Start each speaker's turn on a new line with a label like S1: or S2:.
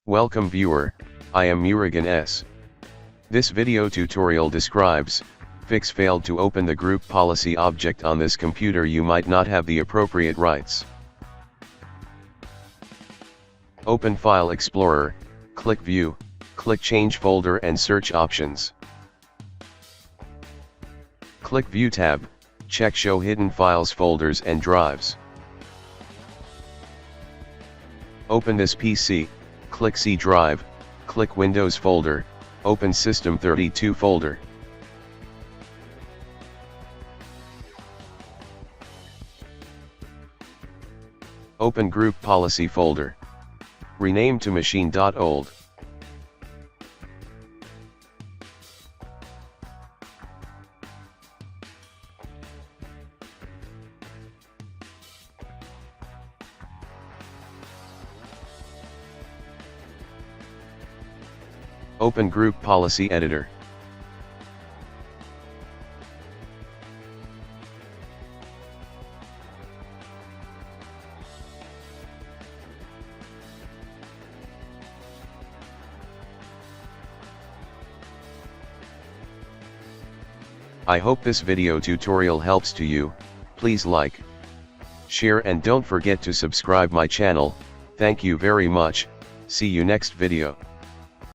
S1: Welcome viewer, I am Murugan S. This video tutorial describes, fix failed to open the group policy object on this computer. You might not have the appropriate rights. Open File Explorer, click View, click Change Folder and Search Options. Click View tab, check Show Hidden Files, Folders and Drives. Open this PC, click C Drive, click Windows folder, open System32 folder. Open Group Policy folder. Rename to machine.old. Open Group Policy Editor. I hope this video tutorial helps to you. Please like, share and don't forget to subscribe my channel. Thank you very much. See you next video.